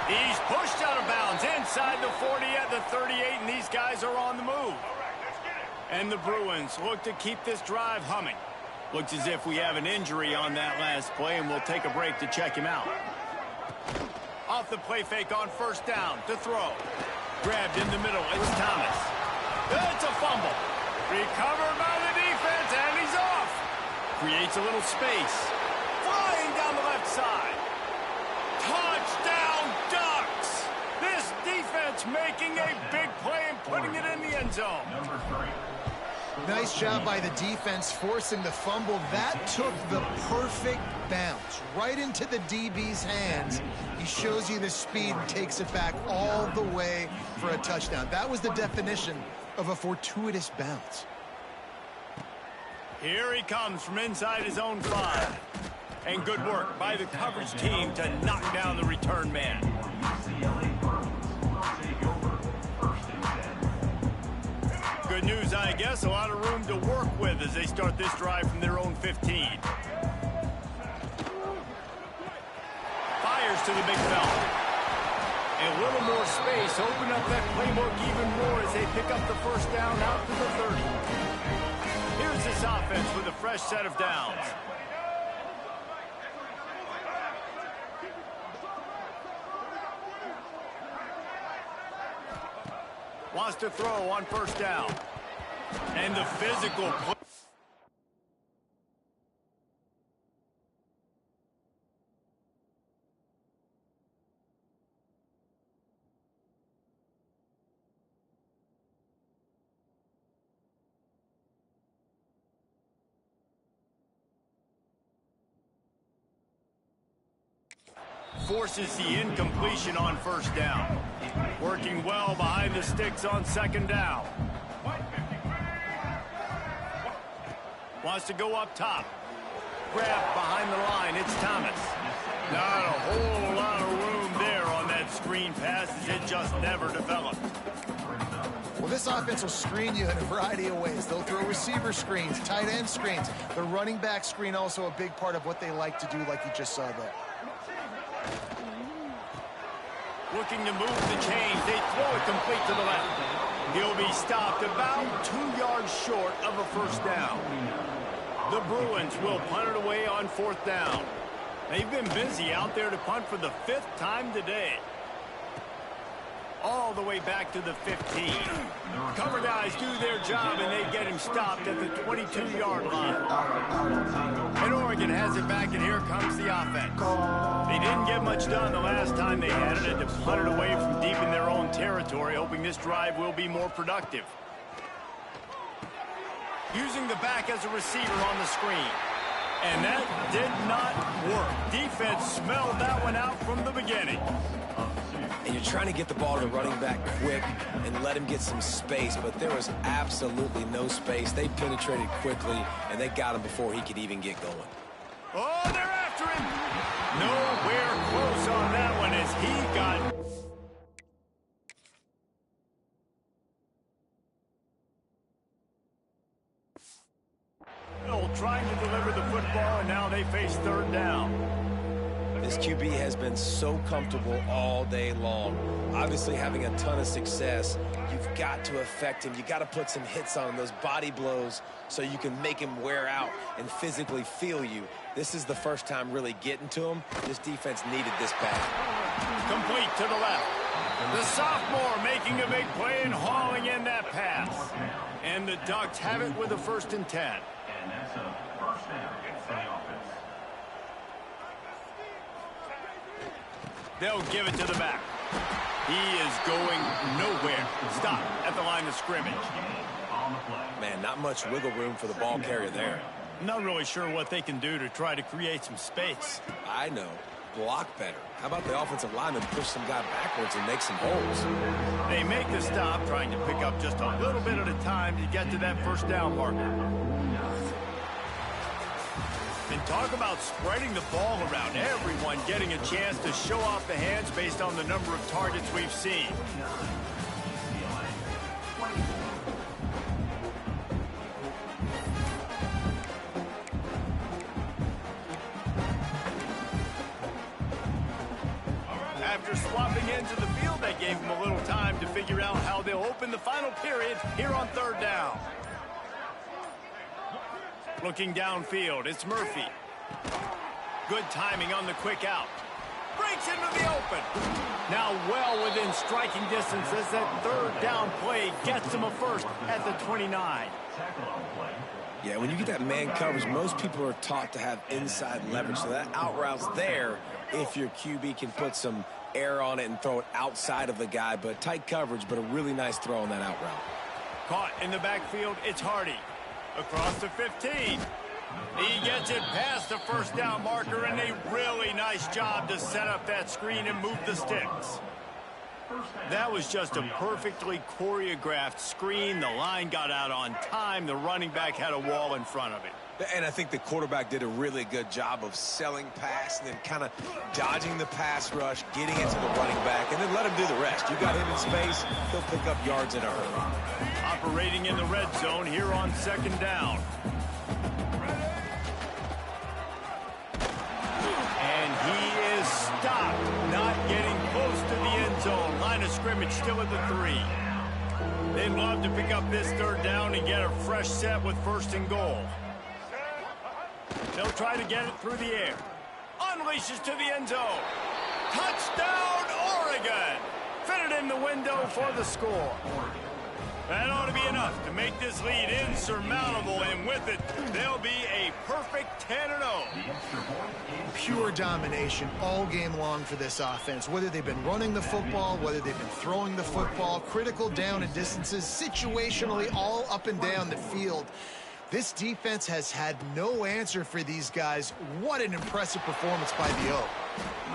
He's pushed out of bounds inside the 40 at the 38, and these guys are on the move. And the Bruins look to keep this drive humming. Looks as if we have an injury on that last play, and we'll take a break to check him out. Off the play fake on first down to throw. Grabbed in the middle, it's Thomas. It's a fumble. Recovered by the defense, and he's off. Creates a little space. Flying down the left side. Touchdown, Ducks! This defense making a big play and putting it in the end zone. Nice job by the defense forcing the fumble. That took the perfect bounce right into the DB's hands. He shows you the speed and takes it back all the way for a touchdown. That was the definition of a fortuitous bounce. Here he comes from inside his own 5. And good work by the coverage team to knock down the return man. Good news, I guess. A lot of room to work with as they start this drive from their own 15. Fires to the big fella. A little more space. Open up that playbook even more as they pick up the first down out to the 30. Here's this offense with a fresh set of downs. Wants to throw on first down. And the physical play. Forces the incompletion on first down. Working well behind the sticks on second down. Wants to go up top. Grab behind the line. It's Thomas. Not a whole lot of room there on that screen pass as it just never developed. Well, this offense will screen you in a variety of ways. They'll throw receiver screens, tight end screens. The running back screen also a big part of what they like to do, like you just saw there. Looking to move the chains. They throw it complete to the left. He'll be stopped about 2 yards short of a first down. The Bruins will punt it away on fourth down. They've been busy out there to punt for the 5th time today. All the way back to the 15. Cover guys do their job, and they get him stopped at the 22-yard line. And Oregon has it back, and here comes the offense. They didn't get much done the last time they had it, and to punt it away from deep in their own territory, hoping this drive will be more productive. Using the back as a receiver on the screen. And that did not work. Defense smelled that one out from the beginning. And you're trying to get the ball to the running back quick and let him get some space, but there was absolutely no space. They penetrated quickly, and they got him before he could even get going. Oh, they're after him. Nowhere close on that one as he got... trying to deliver the football, and now they face 3rd down. This QB has been so comfortable all day long. Obviously having a ton of success. You've got to affect him. You got to put some hits on him, those body blows, so you can make him wear out and physically feel you. This is the first time really getting to him. This defense needed this bad. Complete to the left. The sophomore making a big play and hauling in that pass. And the Ducks have it with a 1st and 10. And that's a first down for the offense. They'll give it to the back. He is going nowhere. Stop at the line of scrimmage. On the play. Man, not much wiggle room for the ball carrier there. Not really sure what they can do to try to create some space. I know. Block better. How about the offensive lineman push some guy backwards and make some holes? They make the stop, trying to pick up just a little bit at a time to get to that 1st down marker. And talk about spreading the ball around. Everyone getting a chance to show off the hands based on the number of targets we've seen. After swapping into the field, that gave them a little time to figure out how they'll open the final period here on 3rd down. Looking downfield, it's Murphy. Good timing on the quick out. Breaks into the open. Now well within striking distance as that 3rd down play gets him a 1st at the 29. Yeah, when you get that man coverage, most people are taught to have inside leverage. So that out route's there if your QB can put some air on it and throw it outside of the guy. But tight coverage, but a really nice throw on that out route. Caught in the backfield, it's Hardy. Across the 15. He gets it past the 1st down marker, and a really nice job to set up that screen and move the sticks. That was just a perfectly choreographed screen. The line got out on time. The running back had a wall in front of it. And I think the quarterback did a really good job of selling pass and then kind of dodging the pass rush, getting into the running back, and then let him do the rest. You got him in space, he'll pick up yards in a hurry. Operating in the red zone here on 2nd down. And he is stopped, not getting close to the end zone. Line of scrimmage still at the 3. They'd love to pick up this 3rd down and get a fresh set with 1st and goal. They'll try to get it through the air. Unleashes to the end zone. Touchdown, Oregon! Fitted in the window for the score. That ought to be enough to make this lead insurmountable, and with it, they'll be a perfect 10-0. Pure domination all game long for this offense. Whether they've been running the football, whether they've been throwing the football, critical down and distances, situationally all up and down the field. This defense has had no answer for these guys. What an impressive performance by the Oak.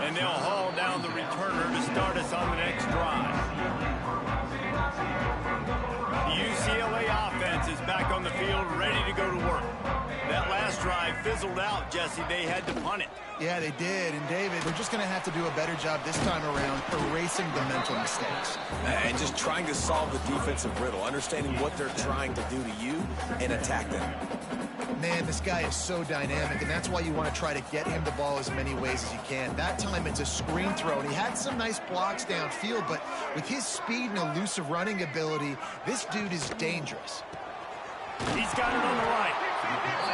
And they'll haul down the returner to start us on the next drive. The UCLA offense is back on the field, ready to go to work. That last drive fizzled out, Jesse. They had to punt it. Yeah, they did. And, David, they're just going to have to do a better job this time around erasing the mental mistakes. And just trying to solve the defensive riddle, understanding what they're trying to do to you and attack them. Man, this guy is so dynamic, and that's why you want to try to get him the ball as many ways as you can. That time it's a screen throw, and he had some nice blocks downfield, but with his speed and elusive running ability, this dude is dangerous. He's got it on the right.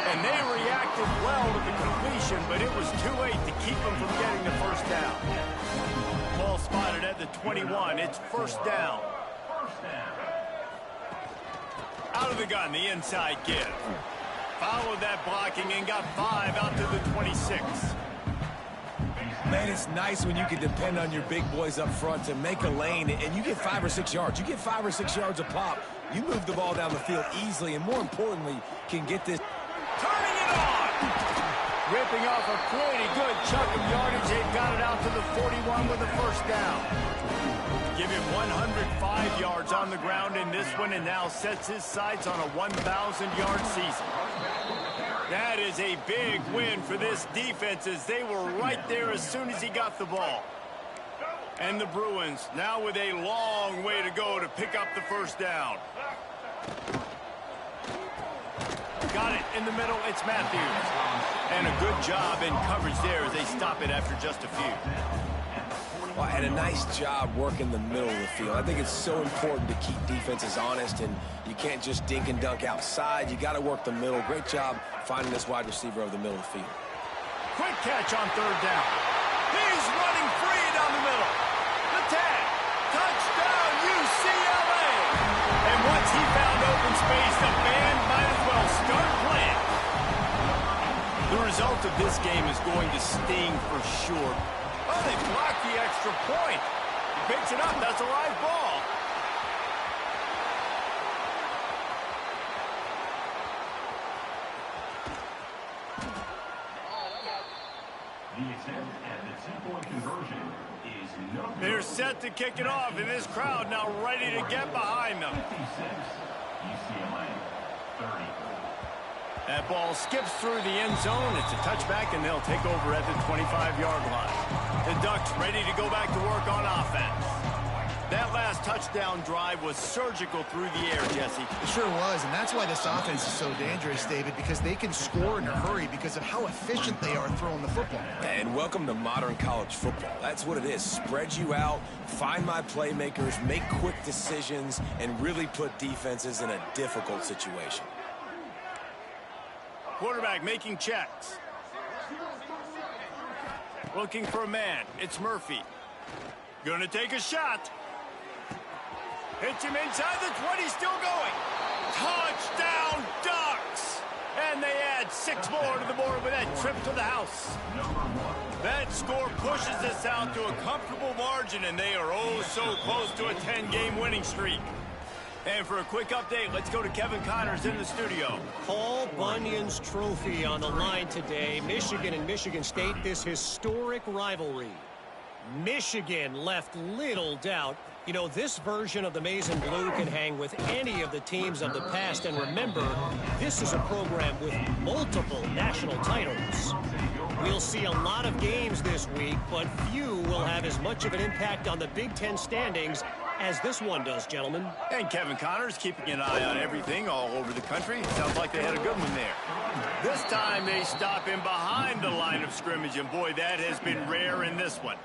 And they reacted well to the completion, but it was too late to keep them from getting the first down. Ball spotted at the 21. It's first down. Out of the gun, the inside give. Followed that blocking and got 5 out to the 26. Man, it's nice when you can depend on your big boys up front to make a lane, and you get 5 or 6 yards. You get 5 or 6 yards a pop. You move the ball down the field easily, and more importantly, can get this. Turning it on! Ripping off a pretty good chunk of yardage. They've got it out to the 41 with a first down. Give him 105 yards on the ground in this one, and now sets his sights on a 1,000-yard season. That is a big win for this defense, as they were right there as soon as he got the ball. And the Bruins now with a long way to go to pick up the first down. Got it in the middle. It's Matthews. And a good job in coverage there as they stop it after just a few. Well, and a nice job working the middle of the field. I think it's so important to keep defenses honest, and you can't just dink and dunk outside. You got to work the middle. Great job finding this wide receiver over the middle of the field. Quick catch on third down. He's running free down the middle. The tag. Touchdown, UCLA. And once he found open space, the band might as well start playing. The result of this game is going to sting for sure. Oh, they blocked the extra point. He picks it up. That's a live ball. The attempt at the two-point conversion is no good. They're set to kick it off, and this crowd now ready to get behind them. 56, UCLA, 30. That ball skips through the end zone. It's a touchback, and they'll take over at the 25-yard line. The Ducks ready to go back to work on offense. That last touchdown drive was surgical through the air, Jesse. It sure was, and that's why this offense is so dangerous, David, because they can score in a hurry because of how efficient they are throwing the football. And welcome to modern college football. That's what it is. Spread you out, find my playmakers, make quick decisions, and really put defenses in a difficult situation. Quarterback making checks. Looking for a man. It's Murphy. Gonna take a shot. Hits him inside the 20, still going. Touchdown, Ducks! And they add 6 more to the board with that trip to the house. That score pushes us out to a comfortable margin, and they are oh so close to a 10-game winning streak. And for a quick update, let's go to Kevin Connors in the studio. Paul Bunyan's trophy on the line today. Michigan and Michigan State, this historic rivalry. Michigan left little doubt. You know, this version of the Maize and Blue can hang with any of the teams of the past. And remember, this is a program with multiple national titles. We'll see a lot of games this week, but few will have as much of an impact on the Big Ten standings as this one does, gentlemen. And Kevin Connors keeping an eye on everything all over the country. Sounds like they had a good one there. This time they stop him behind the line of scrimmage, and boy, that has been rare in this one.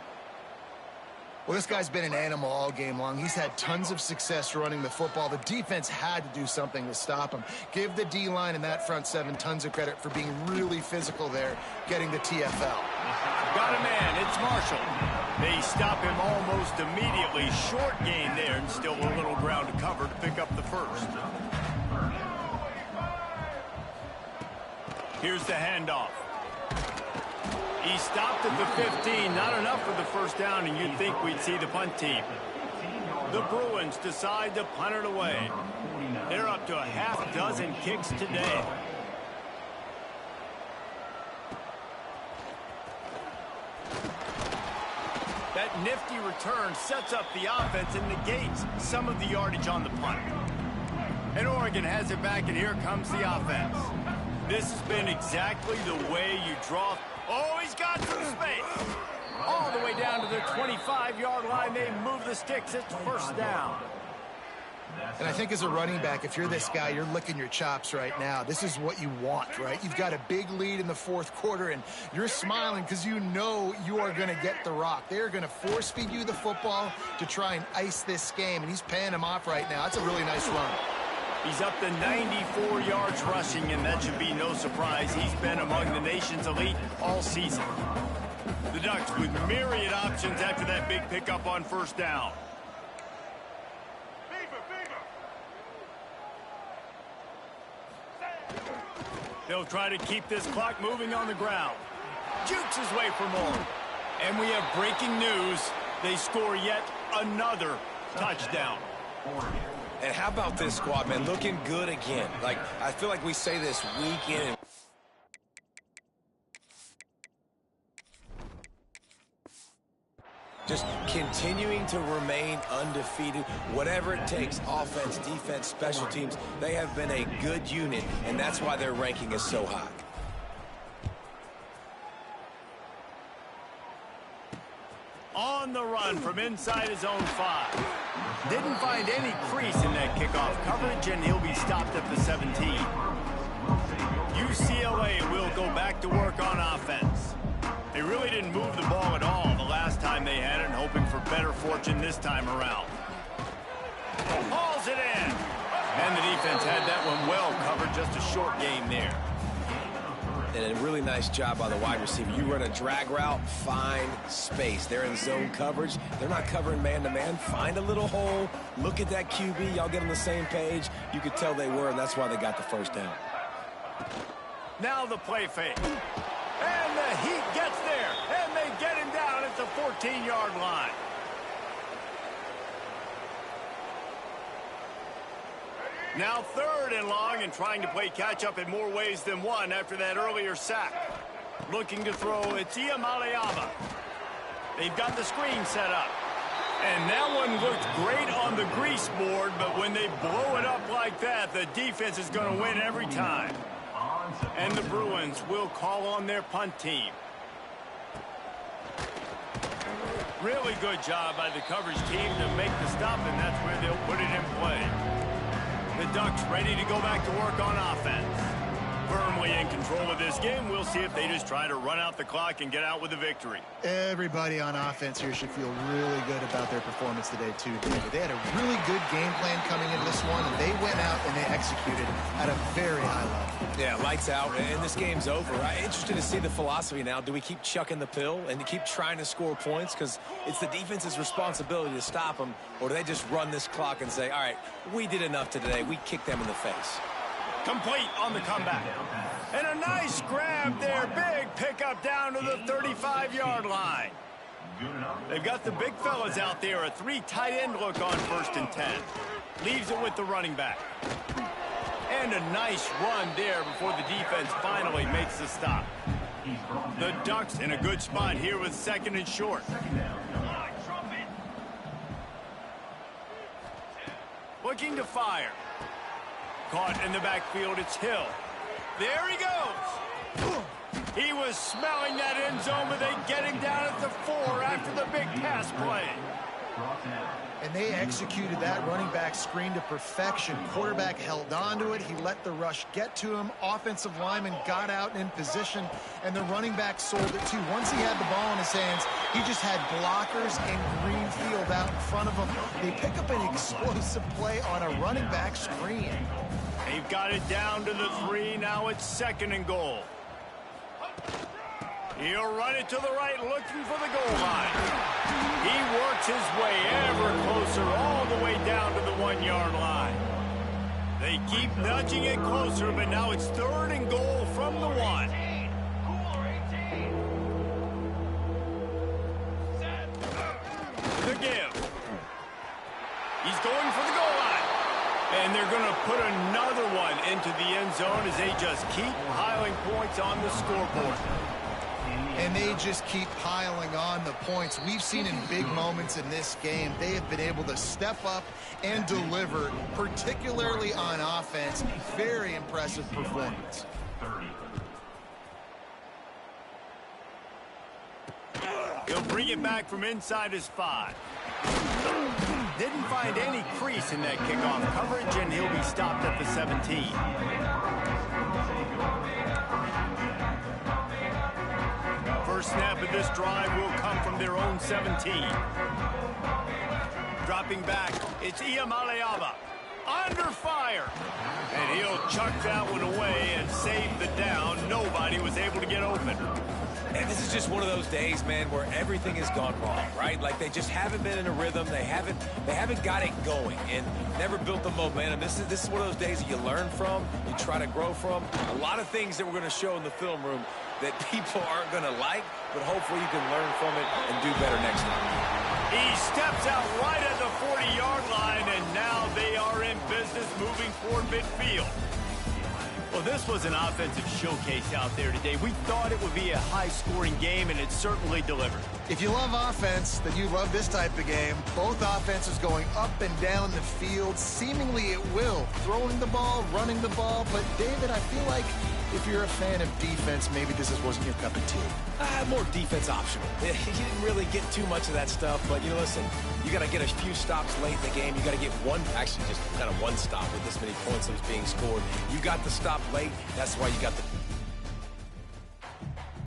Well, this guy's been an animal all game long. He's had tons of success running the football. The defense had to do something to stop him. Give the D-line and that front seven tons of credit for being really physical there, getting the TFL. Got a man. It's Marshall. They stop him almost immediately. Short gain there, and still a little ground to cover to pick up the first. Here's the handoff. He stopped at the 15. Not enough for the first down, and you'd think we'd see the punt team. The Bruins decide to punt it away. They're up to a half dozen kicks today. That nifty return sets up the offense and negates some of the yardage on the punt. And Oregon has it back, and here comes the offense. This has been exactly the way you draw. Oh, he's got some space. All the way down to the 25-yard line. They move the sticks. It's first down. And I think as a running back, if you're this guy, you're licking your chops right now. This is what you want, right? You've got a big lead in the fourth quarter, and you're smiling because you know you are going to get the rock. They're going to force-feed you the football to try and ice this game, and he's paying him off right now. That's a really nice run. He's up to 94 yards rushing, and that should be no surprise. He's been among the nation's elite all season. The Ducks with myriad options after that big pickup on first down. They'll try to keep this clock moving on the ground. Jukes his way for more. And we have breaking news. They score yet another touchdown. And how about this squad, man? Looking good again. Like, I feel like we say this week in. Just continuing to remain undefeated, whatever it takes, offense, defense, special teams. They have been a good unit, and that's why their ranking is so high. On the run from inside his own 5. Didn't find any crease in that kickoff coverage, and he'll be stopped at the 17. UCLA will go back to work on offense. They really didn't move the ball at all the last time they had it, hoping for better fortune this time around. Hauls it in. And the defense had that one well covered, just a short game there. And a really nice job by the wide receiver. You run a drag route, find space. They're in zone coverage. They're not covering man-to-man. Find a little hole. Look at that QB. Y'all get on the same page. You could tell they were, and that's why they got the first down. Now the play fake. And the Heat gets there. And they get him down at the 14-yard line. Now 3rd and long, and trying to play catch-up in more ways than one after that earlier sack. Looking to throw, it's Iamaleava. They've got the screen set up. And that one looked great on the grease board, but when they blow it up like that, the defense is going to win every time. And the Bruins will call on their punt team. Really good job by the coverage team to make the stop, and that's where they'll put it in play. The Ducks ready to go back to work on offense. Firmly in control of this game. We'll see if they just try to run out the clock and get out with a victory. Everybody on offense here should feel really good about their performance today, too. They had a really good game plan coming into this one, and they went out and they executed at a very high level. Yeah, lights out, and this game's over. I'm interested to see the philosophy now. Do we keep chucking the pill and keep trying to score points? Because it's the defense's responsibility to stop them, or do they just run this clock and say, all right, we did enough today. We kicked them in the face. Complete on the comeback. And a nice grab there. Big pickup down to the 35-yard line. They've got the big fellas out there. A 3 tight end look on 1st and 10. Leaves it with the running back. And a nice run there before the defense finally makes the stop. The Ducks in a good spot here with 2nd and short. Looking to fire. Caught in the backfield, it's Hill. There he goes. He was smelling that end zone, but they get him down at the 4 after the big pass play. And they executed that running back screen to perfection. Quarterback held on to it. He let the rush get to him. Offensive lineman got out in position, and the running back sold it too. Once he had the ball in his hands, he just had blockers and green field out in front of him. They pick up an explosive play on a running back screen. They've got it down to the 3. Now it's 2nd and goal. He'll run it to the right, looking for the goal line. He works his way ever closer, all the way down to the 1-yard line. They keep nudging it closer, but now it's 3rd and goal from the 1. The give. He's going for the goal line. And they're going to put another one into the end zone as they just keep piling points on the scoreboard. And they just keep piling on the points. We've seen in big moments in this game, they have been able to step up and deliver, particularly on offense. Very impressive performance. He'll bring it back from inside his 5. Didn't find any crease in that kickoff coverage, and he'll be stopped at the 17. First snap of this drive will come from their own 17. Dropping back, it's Iamaleava. under fire. And he'll chuck that one away and save the down. Nobody was able to get open. And this is just one of those days, man, where everything has gone wrong, right? Like they just haven't been in a rhythm. They haven't got it going and never built the momentum. This is one of those days that you learn from, you try to grow from. A lot of things that we're going to show in the film room that people aren't going to like, but hopefully you can learn from it and do better next time. He steps out right at the 40-yard line, and now they are in business moving toward midfield. Well, this was an offensive showcase out there today. We thought it would be a high-scoring game, and it certainly delivered. If you love offense, then you love this type of game. Both offenses going up and down the field, seemingly at will. Throwing the ball, running the ball. But, David, I feel like if you're a fan of defense, maybe this wasn't your cup of tea. More defense optional. You didn't really get too much of that stuff, but, you know, listen, you got to get a few stops late in the game. You got to get actually just kind of one stop with this many points that was being scored. You got the stop late. That's why you got the